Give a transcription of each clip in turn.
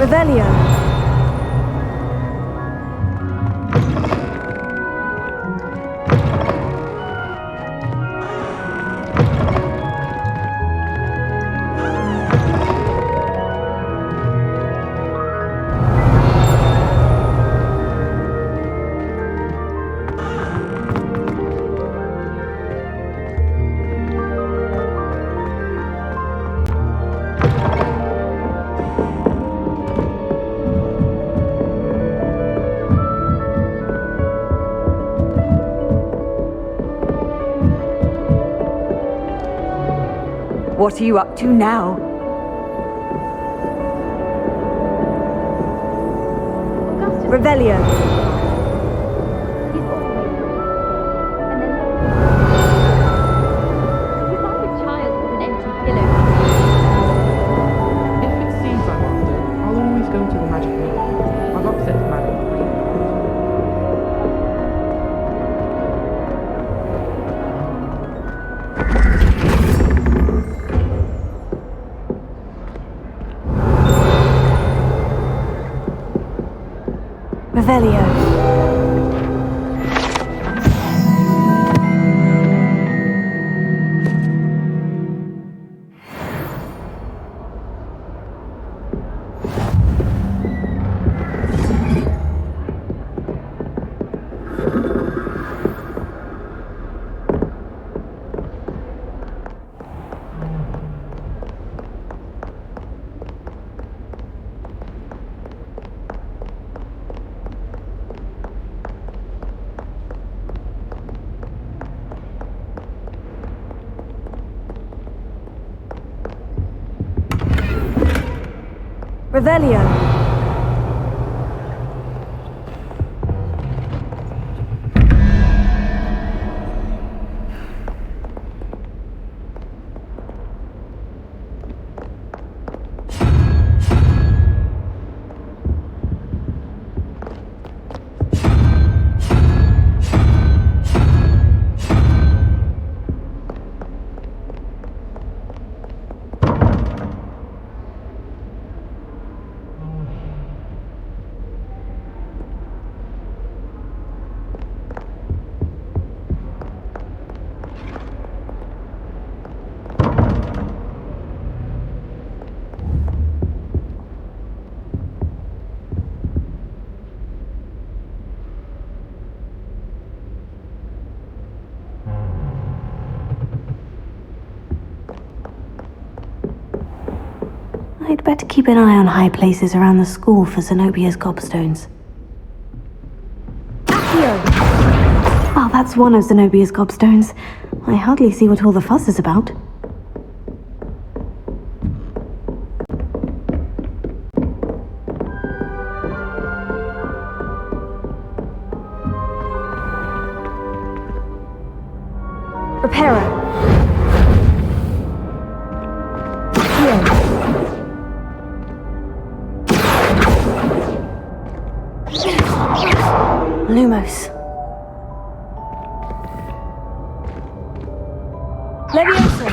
Revelio. What are you up to now? Revelio. If it's seeds I'm after, I'll always go to the magic meeting. I've upset the madam 3 times. Revelio. Revelio. I'd better keep an eye on high places around the school for Zenobia's gobstones. Well, that's one of Zenobia's gobstones. I hardly see what all the fuss is about. Reparo. Lumos. Leviosa.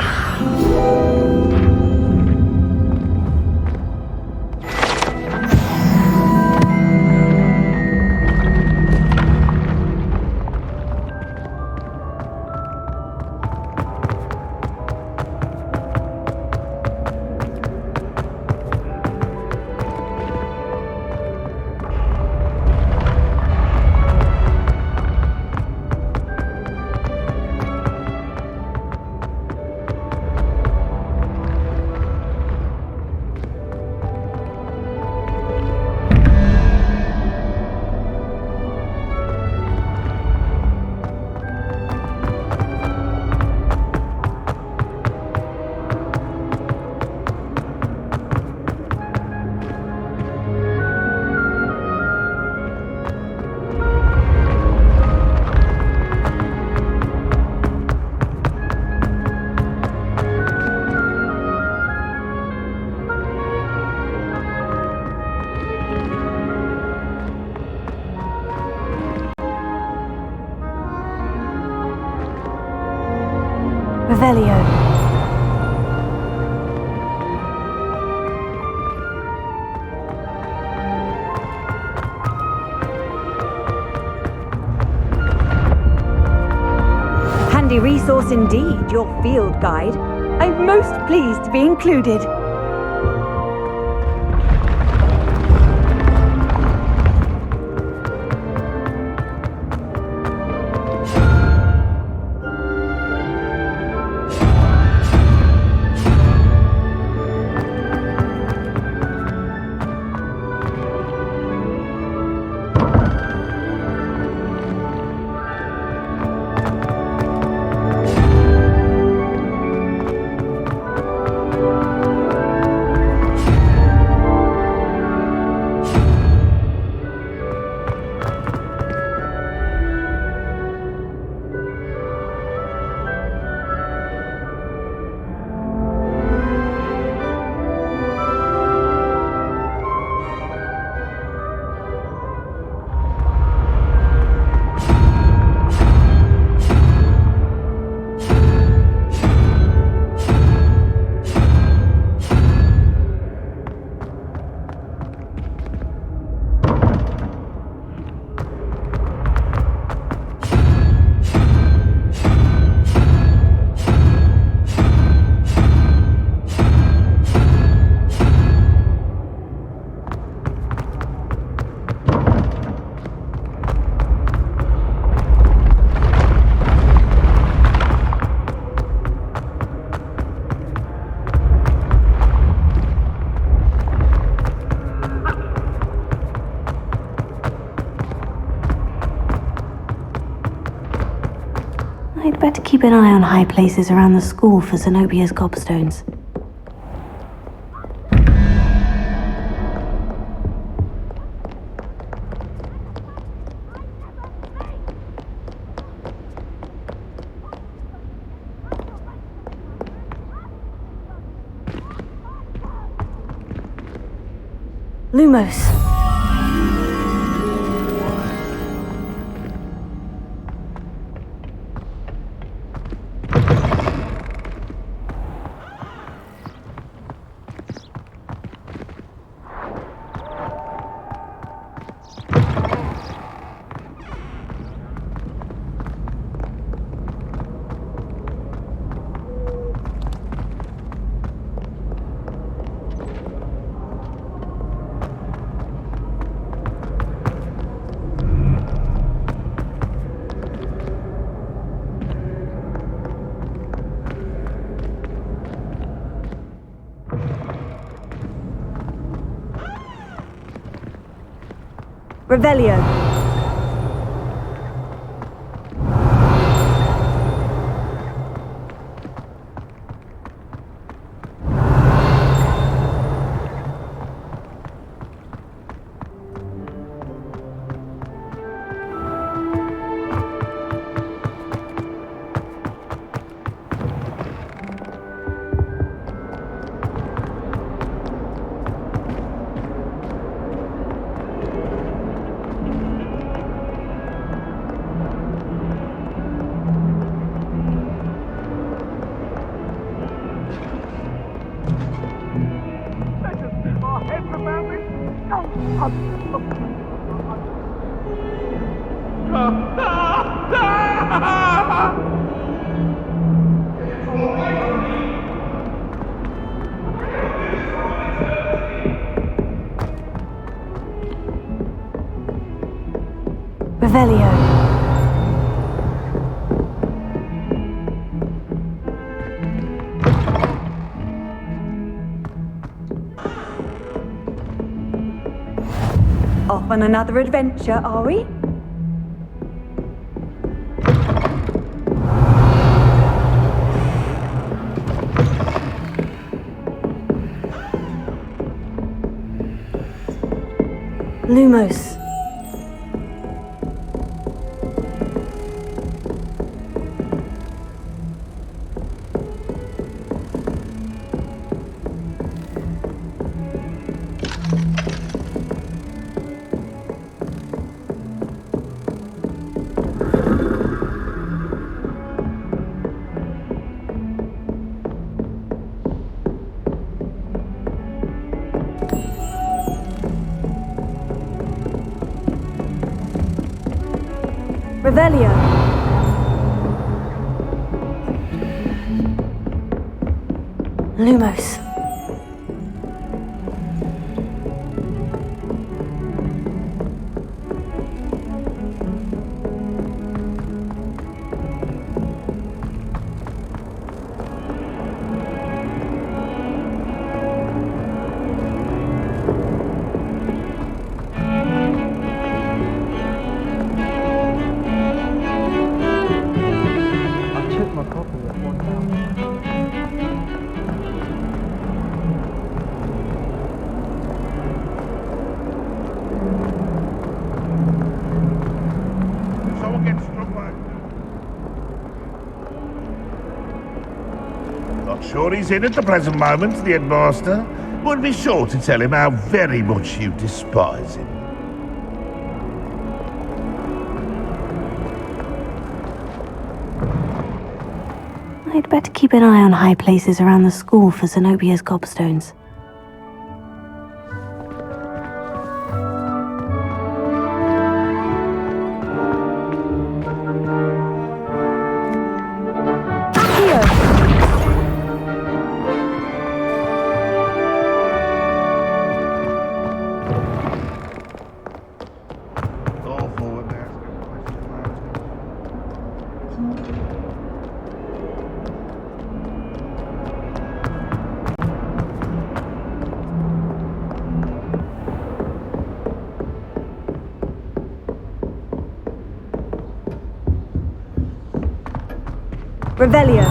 Revelio. handy resource indeed, your field guide. I'm most pleased to be included. I'd better keep an eye on high places around the school for Zenobia's gobstones. Lumos. Revelio. Revelio. Off on another adventure, are we? Lumos. Revelio. Lumos. I checked my copy at 1,000. Someone gets struck by... Not sure he's in at the present moment, the headmaster. Would be sure to tell him how very much you despise him. I'd better keep an eye on high places around the school for Zenobia's gobstones. Awful when they ask a question like Revelio.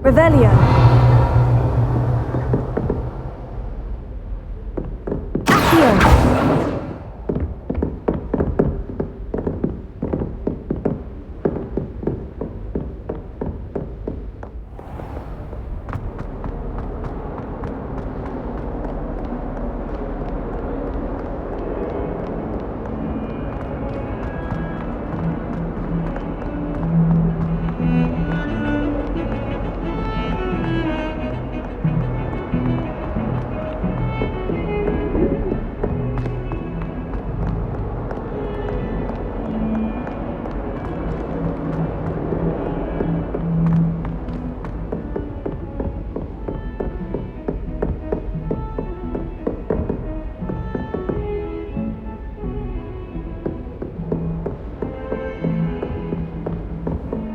Revelio. Accio.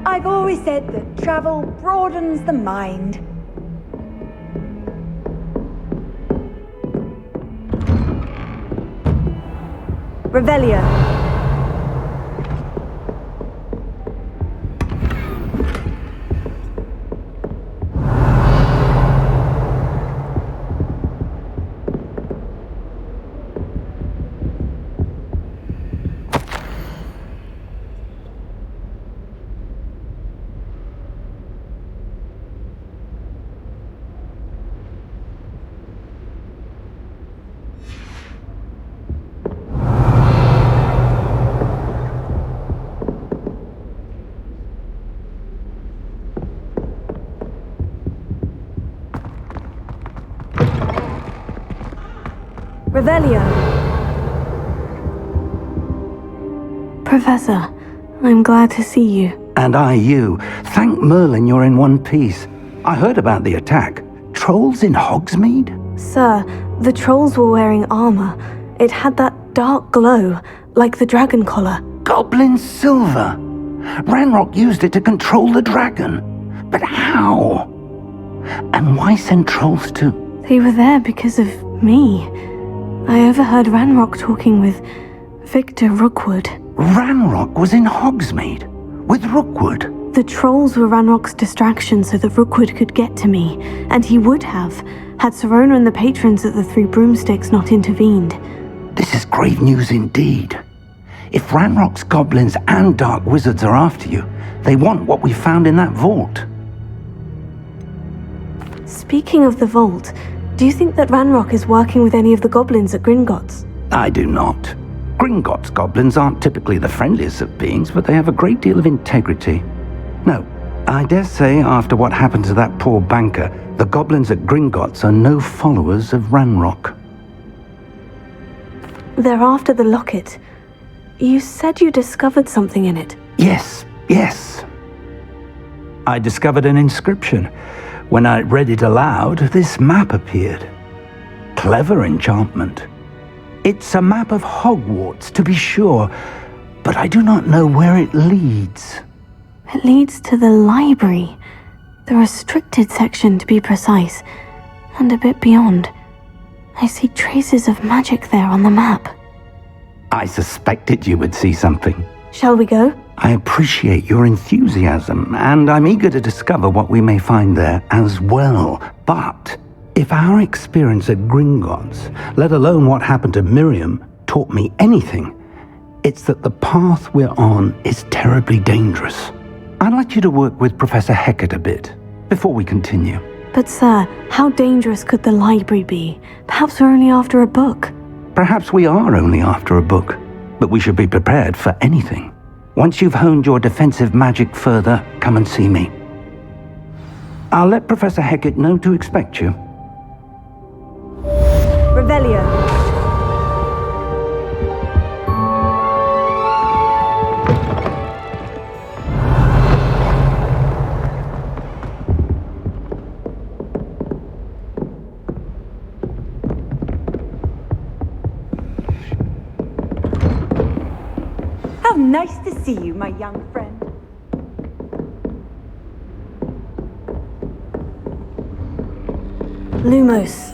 I've always said that travel broadens the mind. Revelio. Revelio. Professor, I'm glad to see you. And I you. Thank Merlin you're in one piece. I heard about the attack. Trolls in Hogsmeade? Sir, the trolls were wearing armor. It had that dark glow, like the dragon collar. Goblin silver! Ranrock used it to control the dragon. But how? And why send trolls too? They were there because of me. I overheard Ranrock talking with Victor Rookwood. Ranrock was in Hogsmeade? With Rookwood? The trolls were Ranrock's distraction so that Rookwood could get to me, and he would have, had Serona and the patrons at the Three Broomsticks not intervened. This is grave news indeed. If Ranrock's goblins and dark wizards are after you, they want what we found in that vault. Speaking of the vault, do you think that Ranrock is working with any of the goblins at Gringotts? I do not. Gringotts goblins aren't typically the friendliest of beings, but they have a great deal of integrity. No, I dare say after what happened to that poor banker, the goblins at Gringotts are no followers of Ranrock. They're after the locket. You said you discovered something in it. Yes. I discovered an inscription. When I read it aloud, this map appeared. Clever enchantment. It's a map of Hogwarts, to be sure, but I do not know where it leads. It leads to the library. The restricted section, to be precise, and a bit beyond. I see traces of magic there on the map. I suspected you would see something. Shall we go? I appreciate your enthusiasm, and I'm eager to discover what we may find there as well. But if our experience at Gringotts, let alone what happened to Miriam, taught me anything, it's that the path we're on is terribly dangerous. I'd like you to work with Professor Hecat a bit before we continue. But sir, how dangerous could the library be? Perhaps we're only after a book. Perhaps we are only after a book, but we should be prepared for anything. Once you've honed your defensive magic further, come and see me. I'll let Professor Hecat know to expect you. Revelio. How nice to see you, my young friend. Lumos.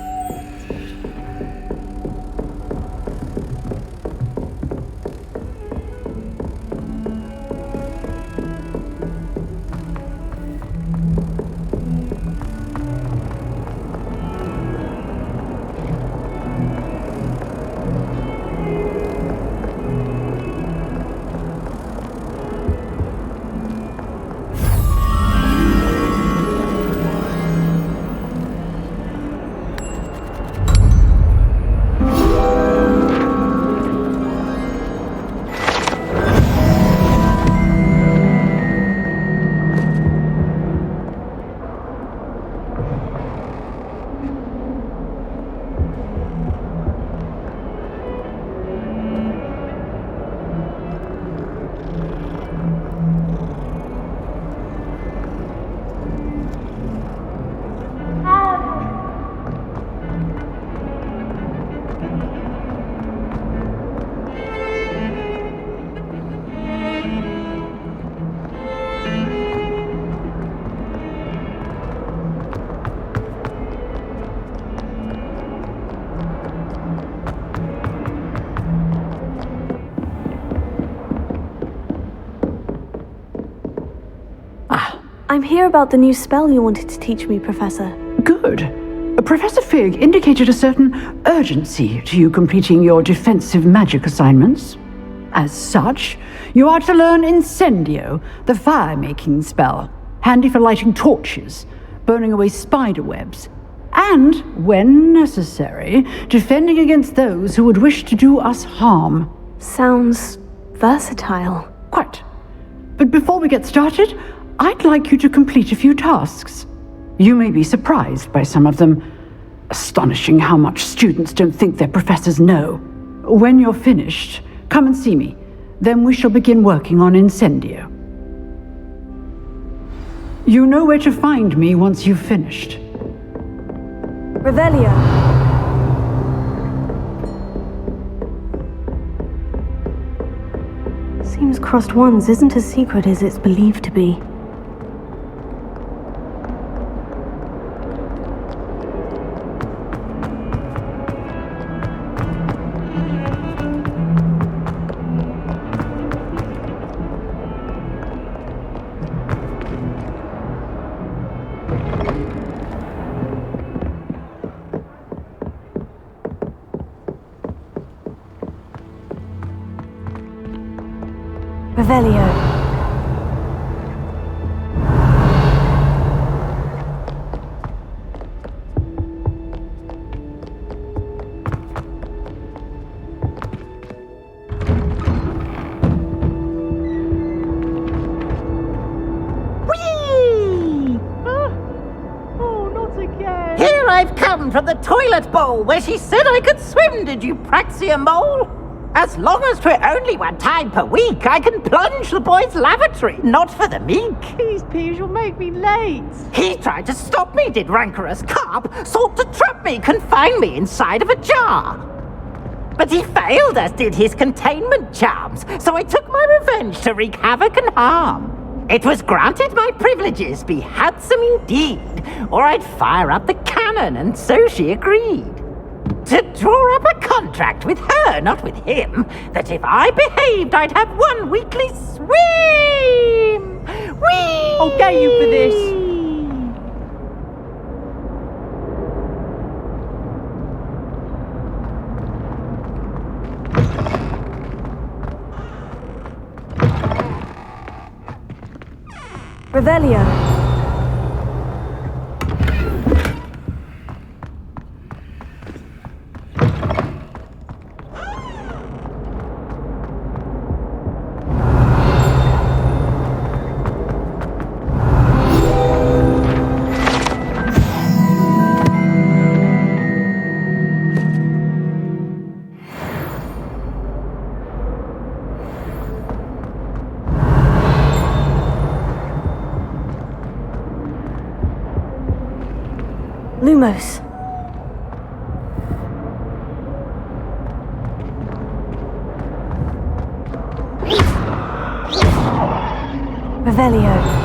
I'm here about the new spell you wanted to teach me, Professor. Good. Professor Fig indicated a certain urgency to you completing your defensive magic assignments. As such, you are to learn Incendio, the fire-making spell, handy for lighting torches, burning away spider webs, and, when necessary, defending against those who would wish to do us harm. Sounds versatile. Quite. But before we get started, I'd like you to complete a few tasks. You may be surprised by some of them. Astonishing how much students don't think their professors know. When you're finished, come and see me. Then we shall begin working on Incendio. You know where to find me once you've finished. Revelio. Seems crossed wands isn't as secret as it's believed to be. Revelio. down from the toilet bowl where she said I could swim, did you Praxia mole? As long as 'twere only one time per week, I can plunge the boy's lavatory, not for the meek. Please, Peeves, you'll make me late. He tried to stop me, did rancorous carp, sought to trap me, confine me inside of a jar. But he failed, as did his containment charms, so I took my revenge to wreak havoc and harm. It was granted my privileges be handsome indeed, or I'd fire up the cannon, and so she agreed. To draw up a contract with her, not with him, that if I behaved, I'd have one weekly swim! Whee! I'll get you for this. Revelio. Lumos. Revelio.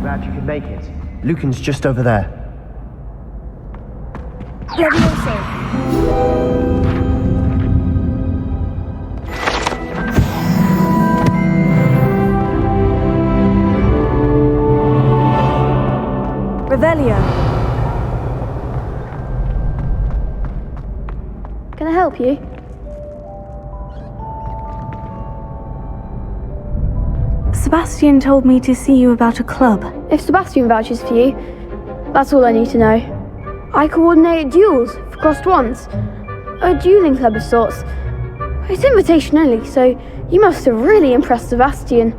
Glad you could make it. Lucan's just over there. Revelio. Can I help you? Sebastian told me to see you about a club. If Sebastian vouches for you, that's all I need to know. I coordinate duels for crossed wands. A dueling club of sorts. It's invitation only, so you must have really impressed Sebastian.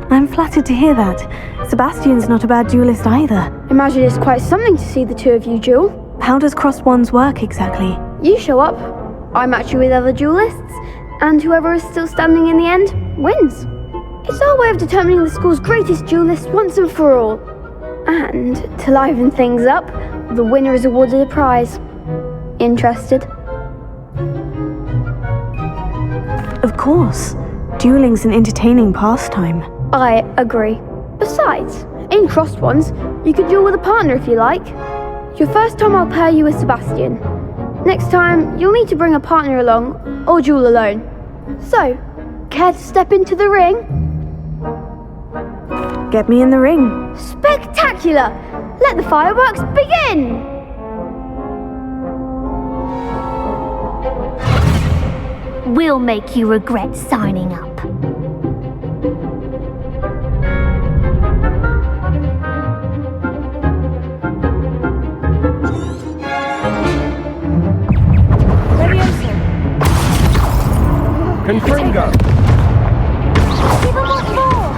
I'm flattered to hear that. Sebastian's not a bad duelist either. Imagine it's quite something to see the two of you duel. How does crossed wands work exactly? You show up, I match you with other duelists, and whoever is still standing in the end wins. It's our way of determining the school's greatest duelist once and for all. And to liven things up, the winner is awarded a prize. Interested? Of course. Dueling's an entertaining pastime. I agree. Besides, in crossed ones, you could duel with a partner if you like. Your first time I'll pair you with Sebastian. Next time, you'll need to bring a partner along, or duel alone. So, care to step into the ring? Get me in the ring. Spectacular! Let the fireworks begin! We'll make you regret signing up. Confringo! Give him what more!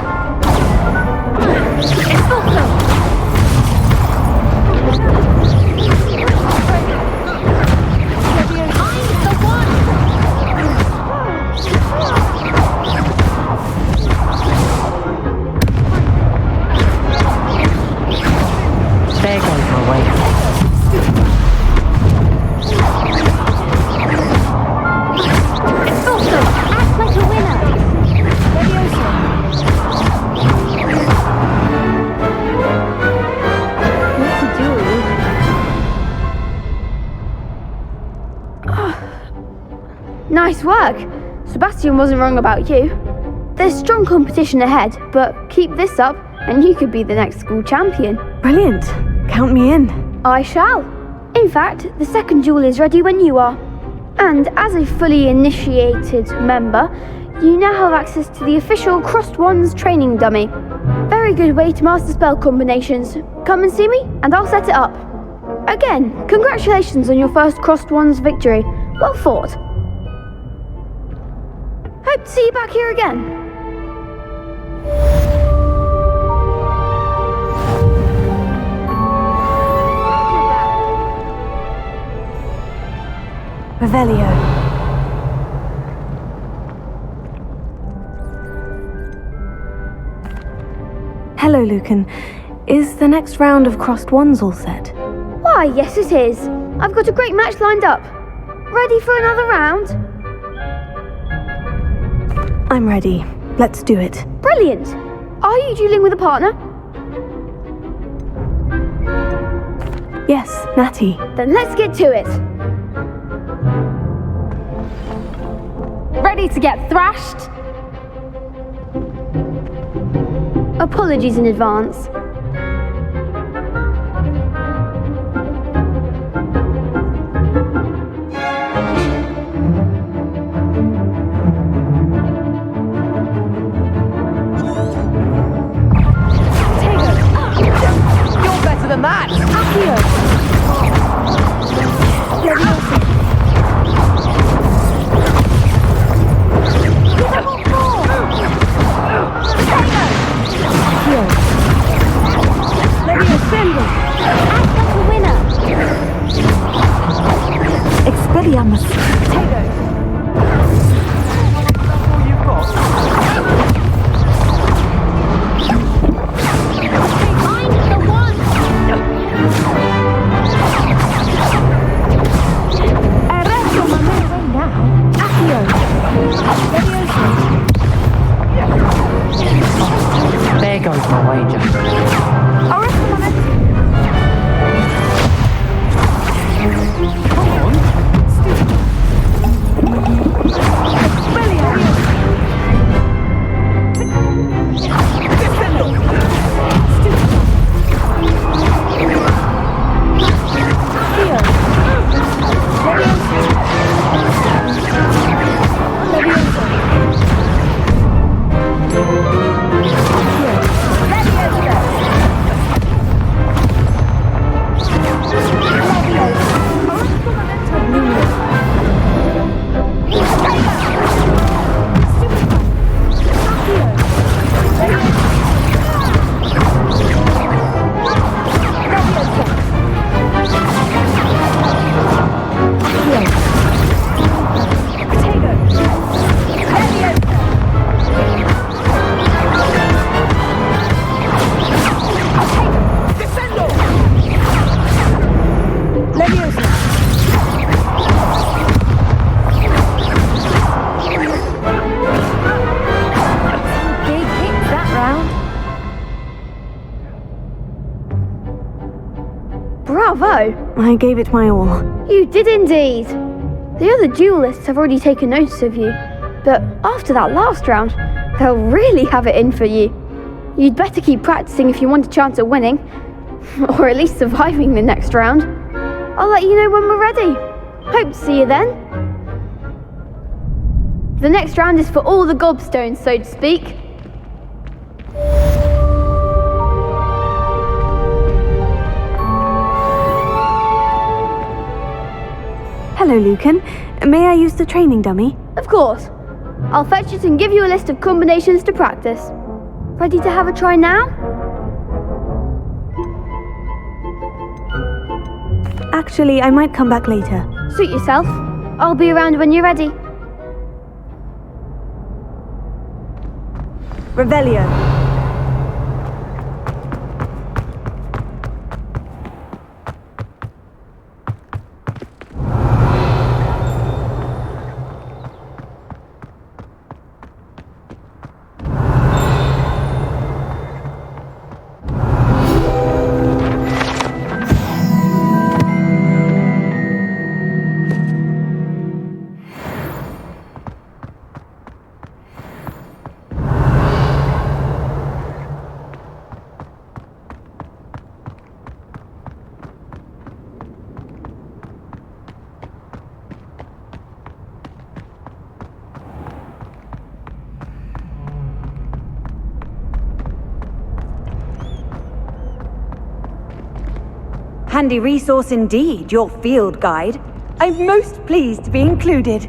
Expulso! I'm the one! There goes my way. Expulso! Act like a winner! Nice work. Sebastian wasn't wrong about you. There's strong competition ahead, but keep this up and you could be the next school champion. Brilliant. Count me in. I shall. In fact, the second duel is ready when you are. And as a fully initiated member, you now have access to the official Crossed Wands training dummy. Very good way to master spell combinations. Come and see me, and I'll set it up. Again, congratulations on your first Crossed Wands victory. Well fought. Hope to see you back here again. Revelio. Hello, Lucan. Is the next round of Crossed Wands all set? Why, yes it is. I've got a great match lined up. Ready for another round? I'm ready. Let's do it. Brilliant. Are you dueling with a partner? Yes, Natty. Then let's get to it. Ready to get thrashed? Apologies in advance. You're better than that! Expelliarmus. There goes my wager. Bravo! I gave it my all. You did indeed. The other duelists have already taken notice of you, but after that last round, they'll really have it in for you. You'd better keep practicing if you want a chance at winning, or at least surviving the next round. I'll let you know when we're ready. Hope to see you then. The next round is for all the gobstones, so to speak. Hello, Lucan. May I use the training dummy? Of course. I'll fetch it and give you a list of combinations to practice. Ready to have a try now? Actually, I might come back later. Suit yourself. I'll be around when you're ready. Revelio. Handy resource indeed, your field guide. I'm most pleased to be included.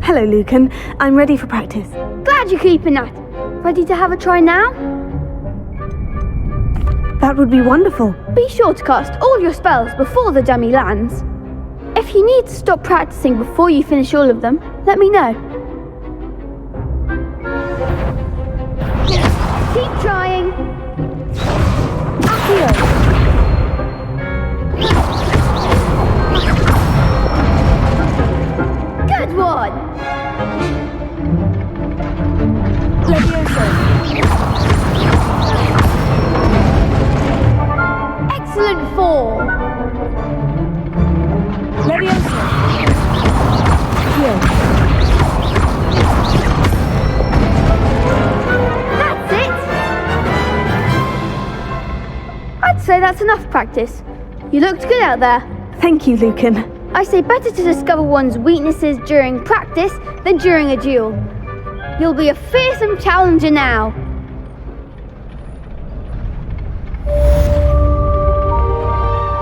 Hello, Lucan. I'm ready for practice. Glad you're keeping that. Ready to have a try now? That would be wonderful. Be sure to cast all your spells before the dummy lands. If you need to stop practicing before you finish all of them, let me know. Keep trying. Accio. Good one. Levioso. Excellent form. Levioso. Here. That's it. I'd say that's enough practice. You looked good out there. Thank you, Lucan. I say better to discover one's weaknesses during practice than during a duel. You'll be a fearsome challenger now.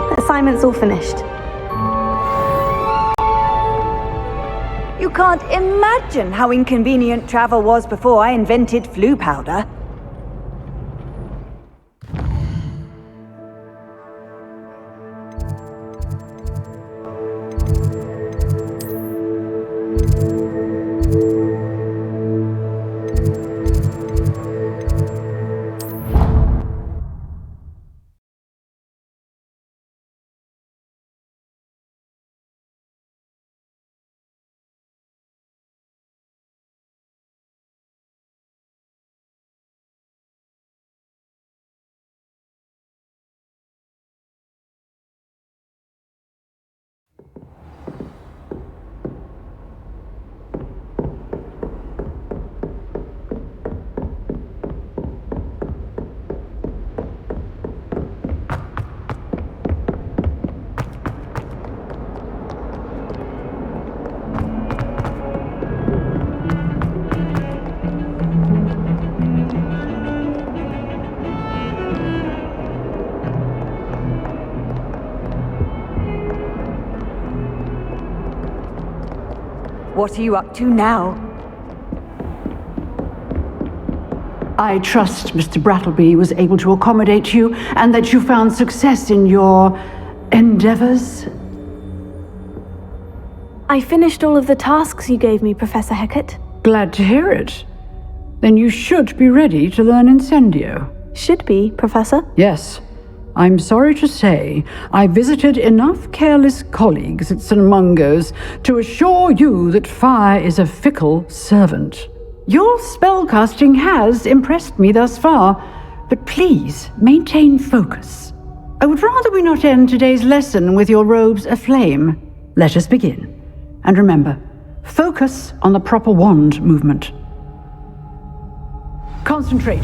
The assignment's all finished. You can't imagine how inconvenient travel was before I invented flu powder. What are you up to now? I trust Mr. Brattleby was able to accommodate you and that you found success in your endeavors. I finished all of the tasks you gave me, Professor Hecat. Glad to hear it. Then you should be ready to learn Incendio. Should be, Professor. Yes. I'm sorry to say, I visited enough careless colleagues at St. Mungo's to assure you that fire is a fickle servant. Your spellcasting has impressed me thus far, but please maintain focus. I would rather we not end today's lesson with your robes aflame. Let us begin. And remember, focus on the proper wand movement. Concentrate,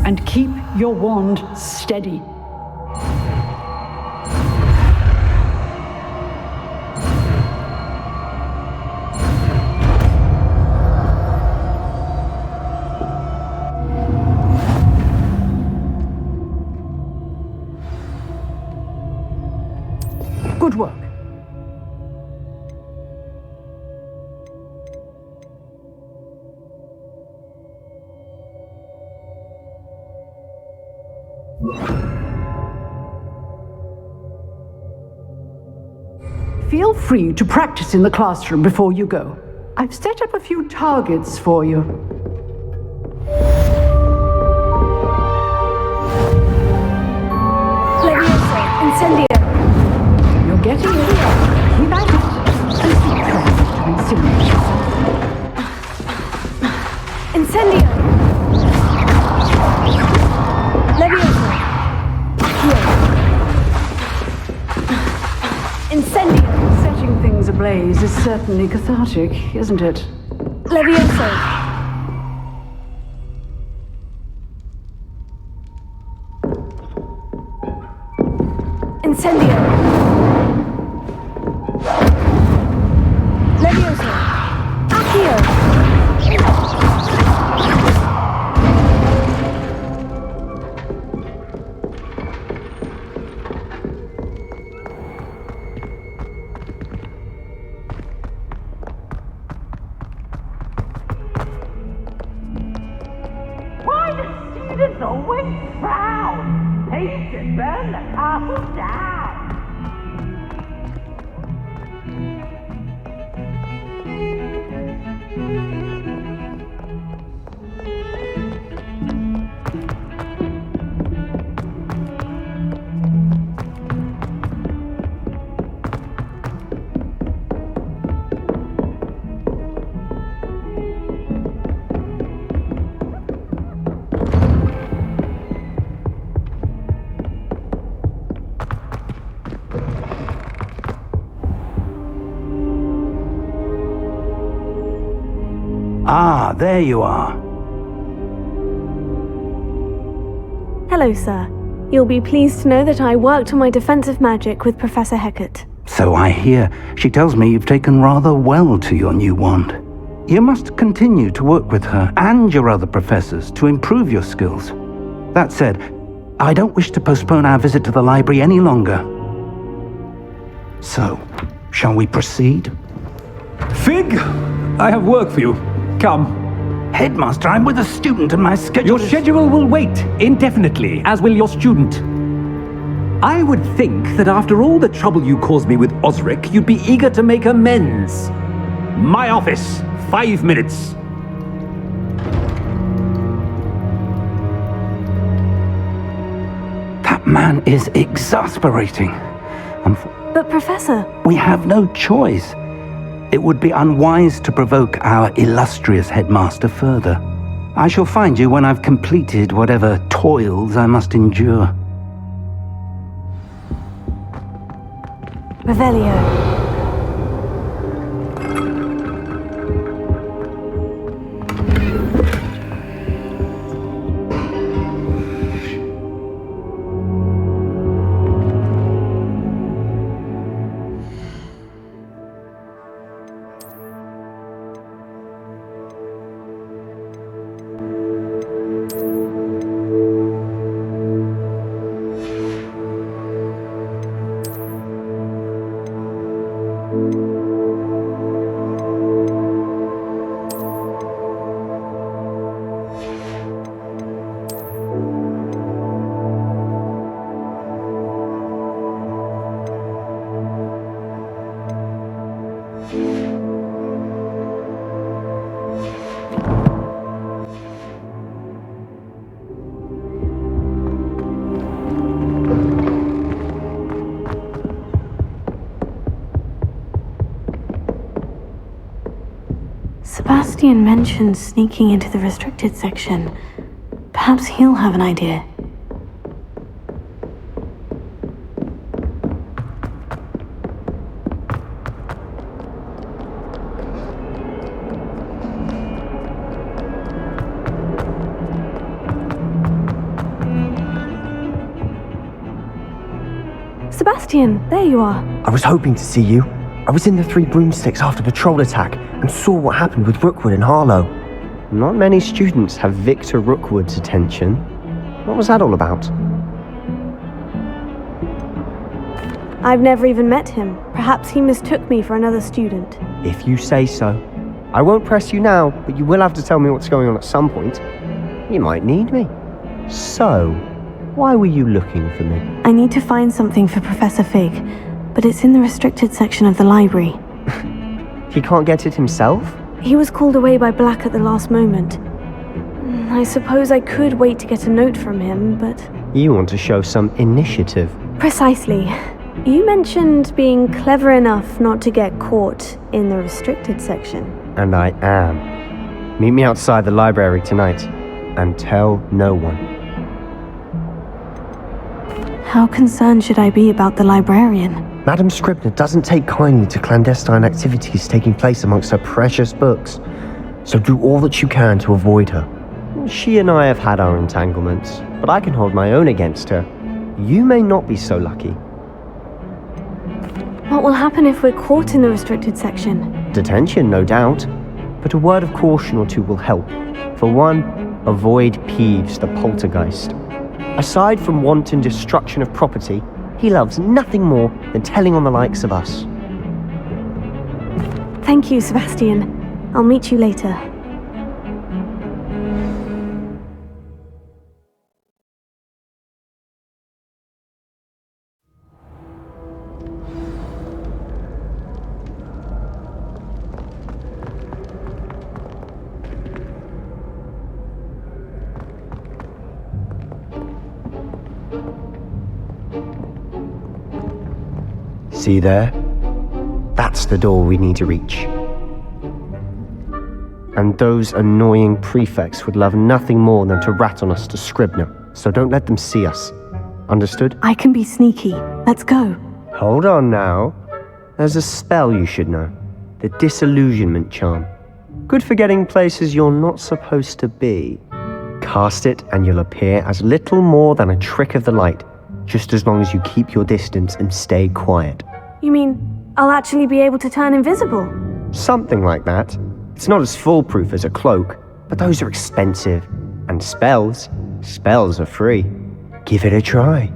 and keep your wand steady. Good work. Feel free to practice in the classroom before you go. I've set up a few targets for you. Levioso, Incendio. You're getting it. Keep at it. And keep trying to incinerate yourself. Incendio. Levioso. Here. Incendio. Setting blaze is certainly cathartic, isn't it? Levioso! Incendio! Levioso! Accio! Why do students always frown? They should burn the castle down. Ah, there you are. Hello, sir. You'll be pleased to know that I worked on my defensive magic with Professor Hecat. So I hear. She tells me you've taken rather well to your new wand. You must continue to work with her and your other professors to improve your skills. That said, I don't wish to postpone our visit to the library any longer. So, shall we proceed? Fig, I have work for you. Come. Headmaster, I'm with a student and my schedule Your schedule will wait indefinitely, as will your student. I would think that after all the trouble you caused me with Osric, you'd be eager to make amends. My office, 5 minutes. That man is exasperating. But, Professor... We have no choice. It would be unwise to provoke our illustrious headmaster further. I shall find you when I've completed whatever toils I must endure. Revelio. Sebastian mentioned sneaking into the restricted section. Perhaps he'll have an idea. Sebastian, there you are. I was hoping to see you. I was in the Three Broomsticks after patrol attack and saw what happened with Rookwood and Harlow. Not many students have Victor Rookwood's attention. What was that all about? I've never even met him. Perhaps he mistook me for another student. If you say so. I won't press you now, but you will have to tell me what's going on at some point. You might need me. So, why were you looking for me? I need to find something for Professor Fig, but it's in the restricted section of the library. He can't get it himself? He was called away by Black at the last moment. I suppose I could wait to get a note from him, but... You want to show some initiative. Precisely. You mentioned being clever enough not to get caught in the restricted section. And I am. Meet me outside the library tonight, and tell no one. How concerned should I be about the librarian? Madam Scribner doesn't take kindly to clandestine activities taking place amongst her precious books, so do all that you can to avoid her. She and I have had our entanglements, but I can hold my own against her. You may not be so lucky. What will happen if we're caught in the restricted section? Detention, no doubt, but a word of caution or two will help. For one, avoid Peeves, the poltergeist. Aside from wanton destruction of property, he loves nothing more than telling on the likes of us. Thank you, Sebastian. I'll meet you later. See there? That's the door we need to reach. And those annoying prefects would love nothing more than to rat on us to Scribner, so don't let them see us. Understood? I can be sneaky. Let's go. Hold on now. There's a spell you should know. The disillusionment charm. Good for getting places you're not supposed to be. Cast it and you'll appear as little more than a trick of the light, just as long as you keep your distance and stay quiet. You mean I'll actually be able to turn invisible? Something like that. It's not as foolproof as a cloak, but those are expensive. And spells are free. Give it a try.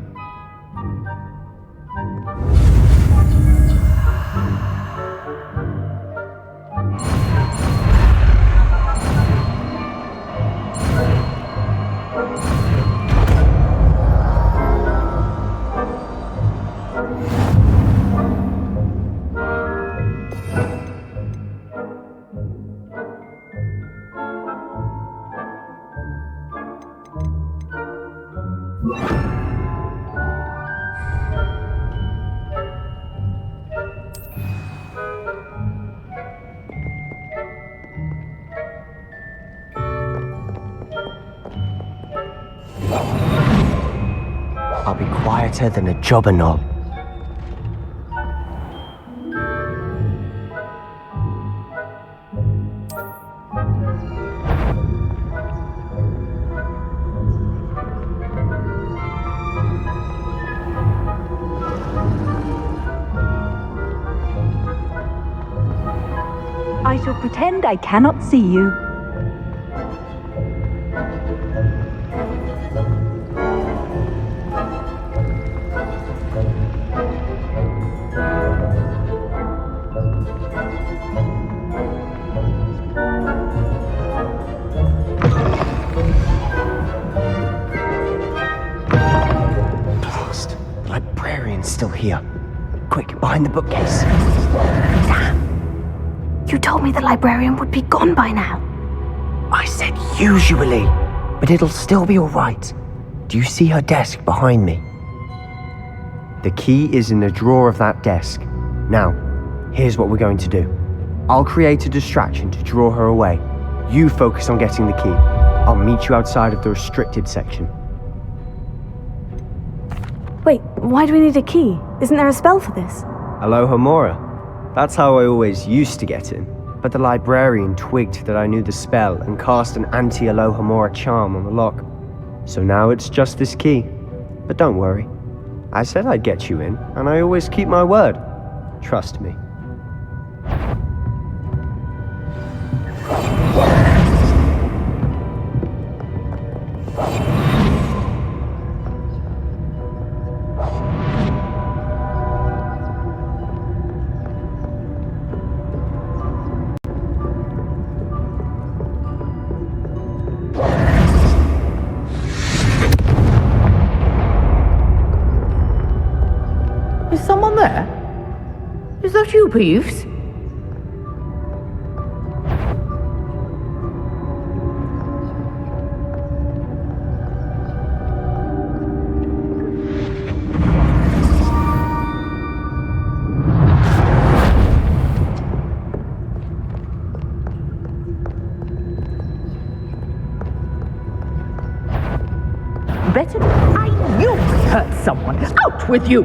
I'll be quieter than a jobber knoll. I shall pretend I cannot see you. Blast! The librarian's still here. Quick, behind the bookcase. You told me the librarian would be gone by now. I said usually, but it'll still be all right. Do you see her desk behind me? The key is in the drawer of that desk. Now, here's what we're going to do. I'll create a distraction to draw her away. You focus on getting the key. I'll meet you outside of the restricted section. Wait, why do we need a key? Isn't there a spell for this? Alohomora. That's how I always used to get in. But the librarian twigged that I knew the spell and cast an anti-Alohomora charm on the lock. So now it's just this key. But don't worry. I said I'd get you in, and I always keep my word. Trust me. Is someone there? Is that you, Peeves? Better. I knew I hurt someone. Out with you!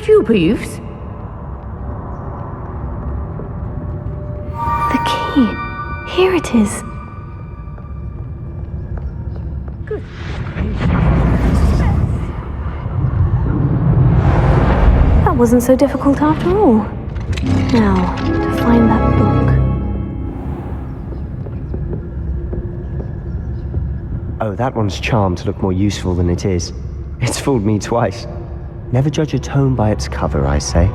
that you, Peeves? The key. Here it is. That wasn't so difficult after all. Now, to find that book. Oh, that one's charmed to look more useful than it is. It's fooled me twice. Never judge a tome by its cover, I say.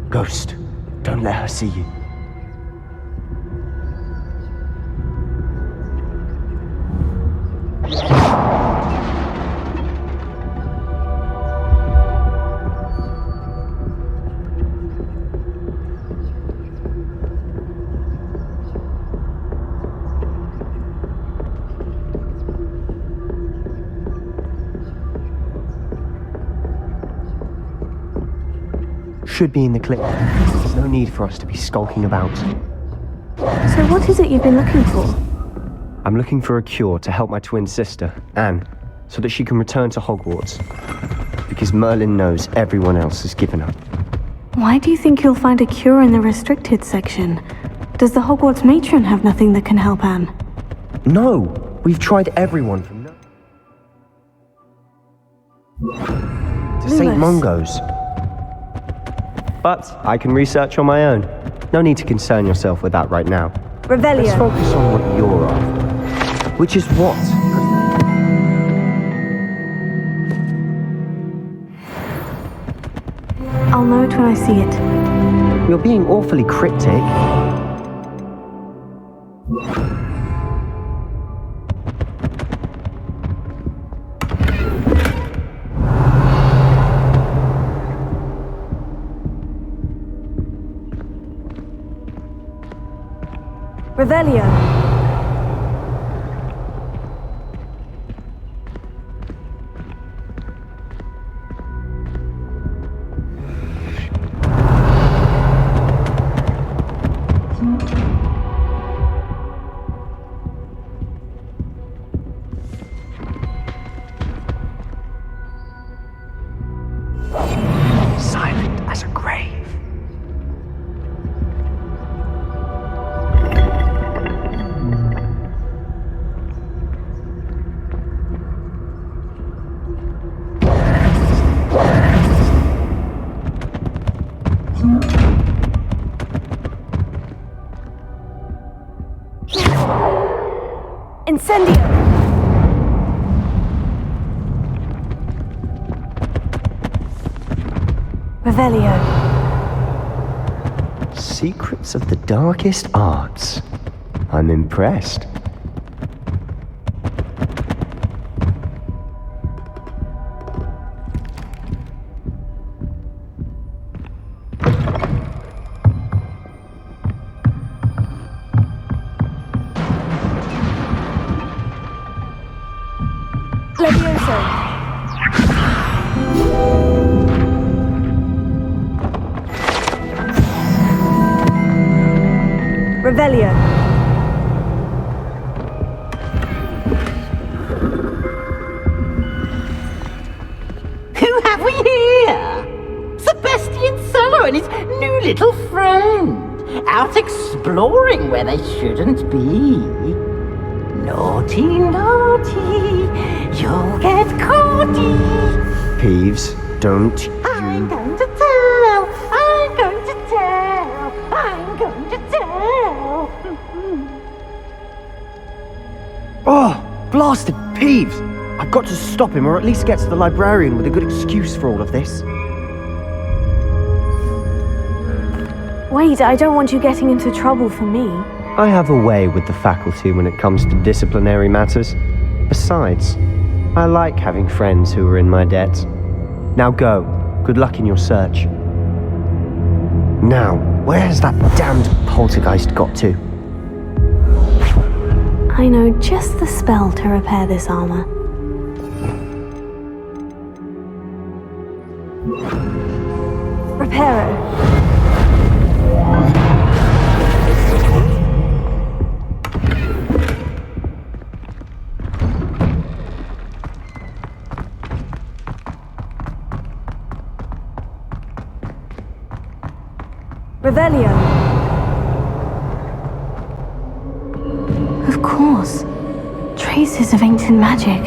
Ghost, don't let her see you. Should be in the clip. There's no need for us to be skulking about. So what is it you've been looking for? I'm looking for a cure to help my twin sister, Anne, so that she can return to Hogwarts. Because Merlin knows everyone else has given up. Why do you think you'll find a cure in the restricted section? Does the Hogwarts matron have nothing that can help Anne? No! We've tried everyone from to St. Mungo's. But I can research on my own. No need to concern yourself with that right now. Revelio. Let's focus on what you're after. Which is what? I'll know it when I see it. You're being awfully cryptic. Revelio. Silent as a grave. Incendio. Revelio. Secrets of the darkest arts. I'm impressed. Levioso. Revelio. Who have we here? Sebastian Solo and his new little friend, out exploring where they shouldn't be. Naughty, naughty, you'll get caughty. Peeves, don't I'm going to tell, I'm going to tell, I'm going to tell. Oh, blasted Peeves! I've got to stop him, or at least get to the librarian with a good excuse for all of this. Wait, I don't want you getting into trouble for me. I have a way with the faculty when it comes to disciplinary matters. Besides, I like having friends who are in my debt. Now go. Good luck in your search. Now, where has that damned poltergeist got to? I know just the spell to repair this armor. Reparo. Revelio. Of course. Traces of ancient magic.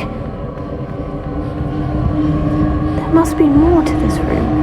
There must be more to this room.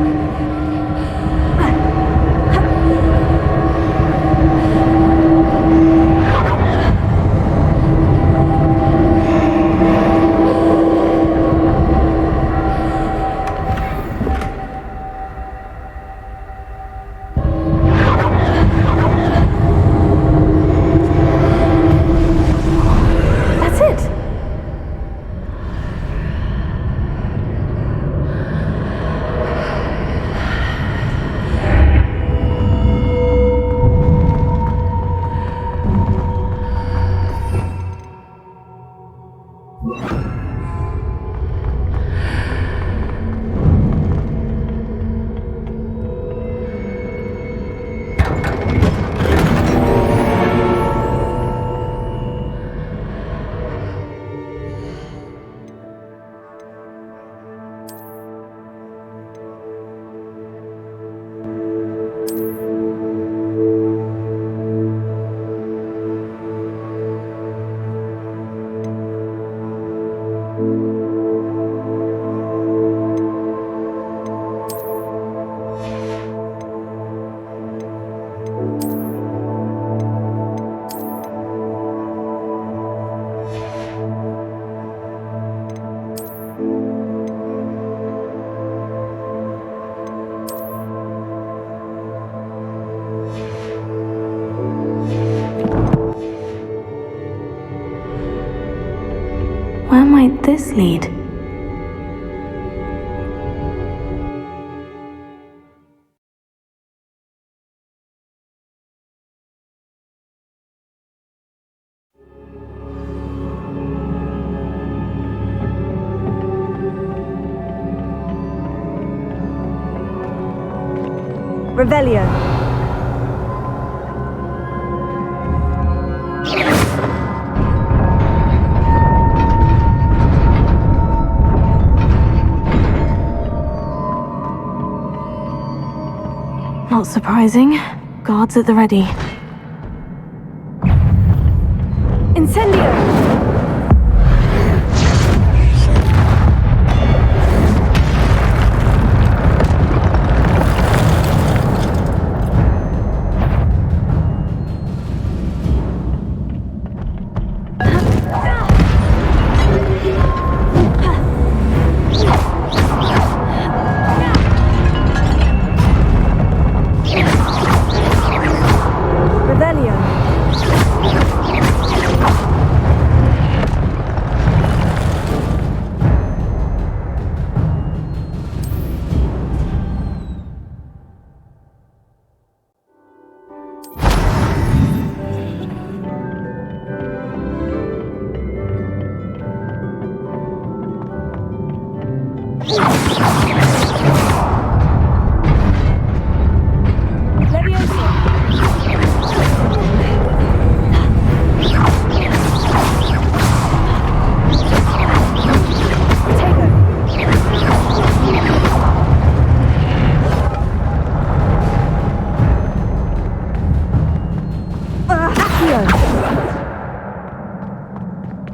Where might this lead? Revelio. Not surprising. Guards at the ready. Incendio!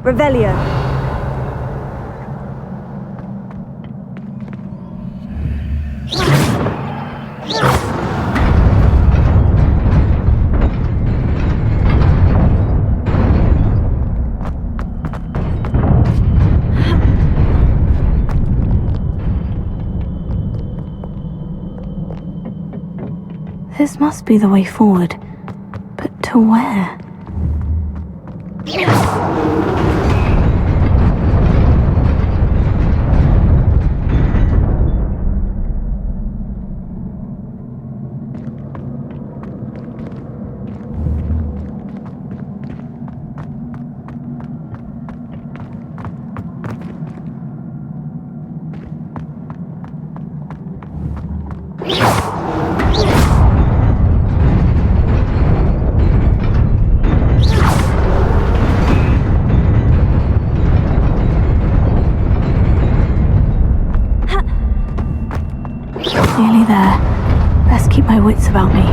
Revelio. This must be the way forward. But to where? Nearly there. Best keep my wits about me.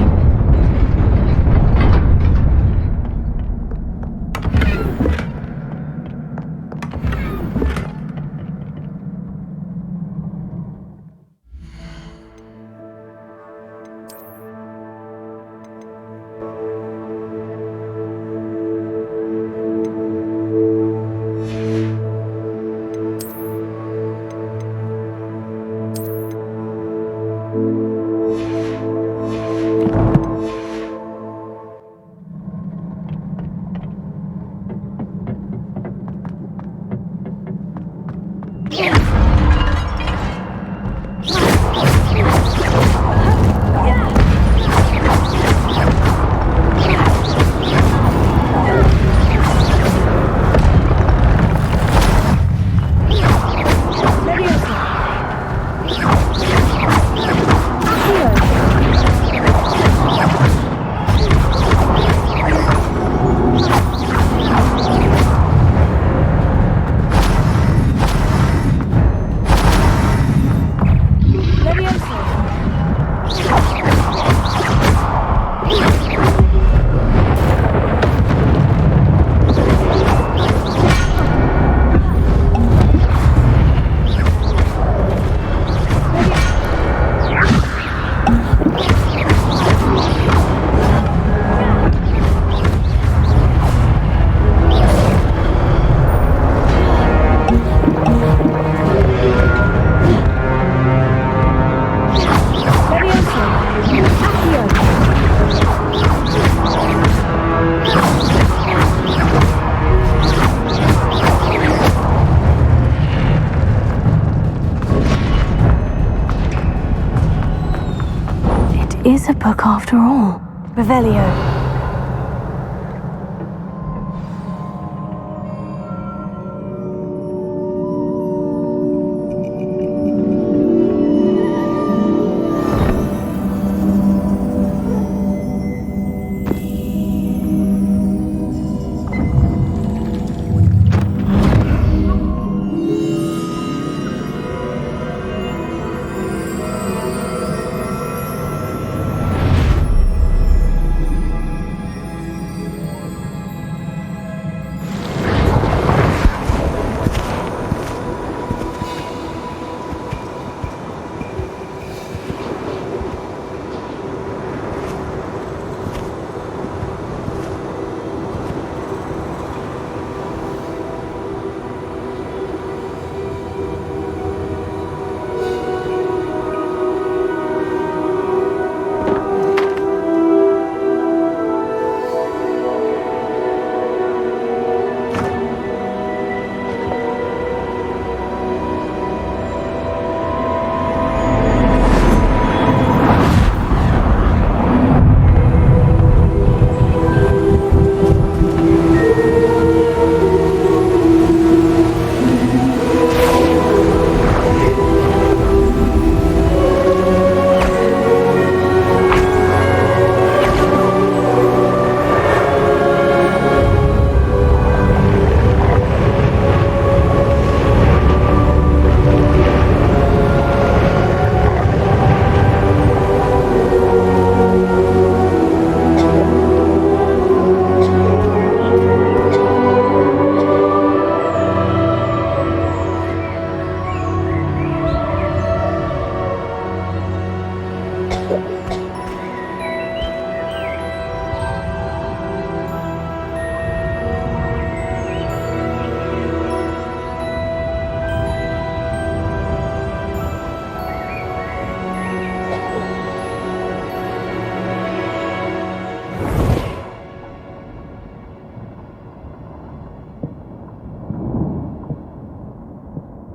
Is a book after all. Revelio.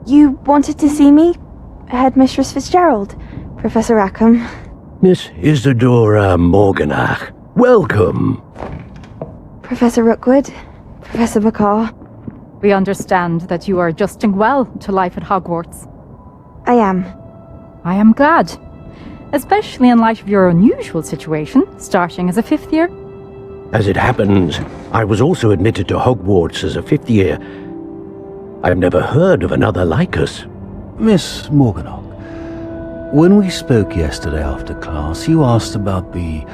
You wanted to see me? Headmistress Fitzgerald? Professor Rackham? Miss Isadora Morganach, welcome. Professor Rookwood? Professor Bakar? We understand that you are adjusting well to life at Hogwarts. I am. I am glad. Especially in light of your unusual situation, starting as a 5th year. As it happens, I was also admitted to Hogwarts as a 5th year. I've never heard of another like us. Miss Morganock, when we spoke yesterday after class, you asked about the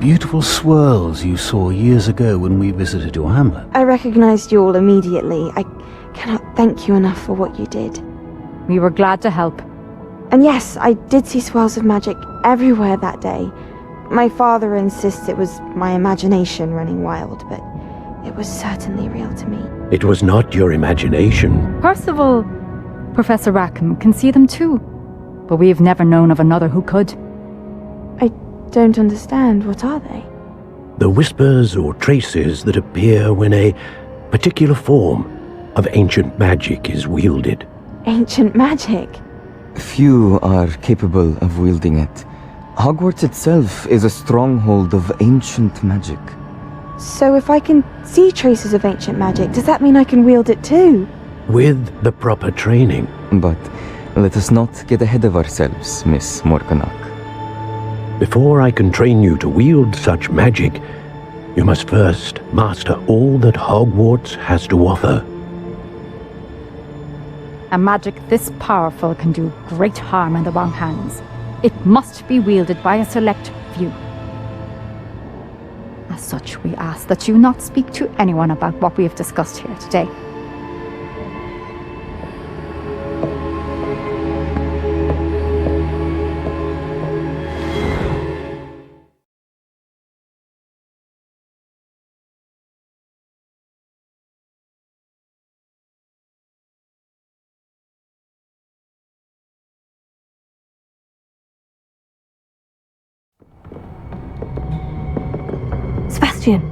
beautiful swirls you saw years ago when we visited your hamlet. I recognized you all immediately. I cannot thank you enough for what you did. We were glad to help. And yes, I did see swirls of magic everywhere that day. My father insists it was my imagination running wild, but it was certainly real to me. It was not your imagination. Percival, Professor Rackham can see them too, but we've never known of another who could. I don't understand. What are they? The whispers or traces that appear when a particular form of ancient magic is wielded. Ancient magic? Few are capable of wielding it. Hogwarts itself is a stronghold of ancient magic. So if I can see traces of ancient magic, does that mean I can wield it too? With the proper training. But let us not get ahead of ourselves, Miss Morganock. Before I can train you to wield such magic, you must first master all that Hogwarts has to offer. A magic this powerful can do great harm in the wrong hands. It must be wielded by a select few. As such, we ask that you not speak to anyone about what we have discussed here today. Sebastian.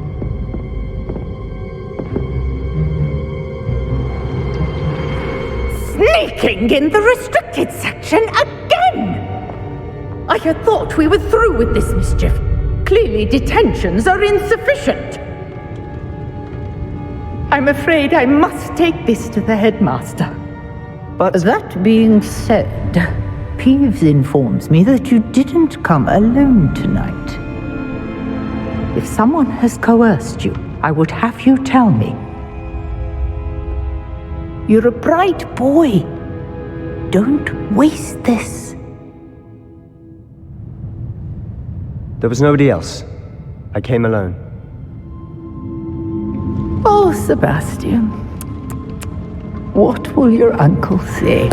Sneaking in the restricted section again! I had thought we were through with this mischief. Clearly detentions are insufficient. I'm afraid I must take this to the headmaster. But that being said, Peeves informs me that you didn't come alone tonight. If someone has coerced you, I would have you tell me. You're a bright boy. Don't waste this. There was nobody else. I came alone. Oh, Sebastian. What will your uncle say?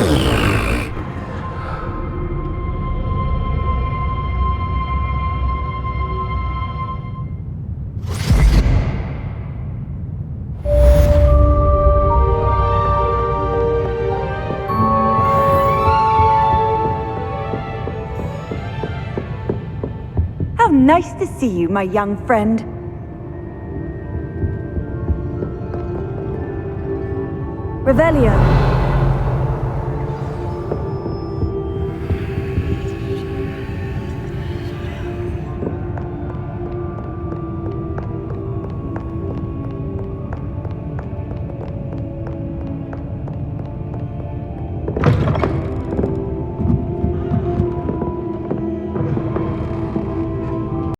Nice to see you, my young friend. Revelio.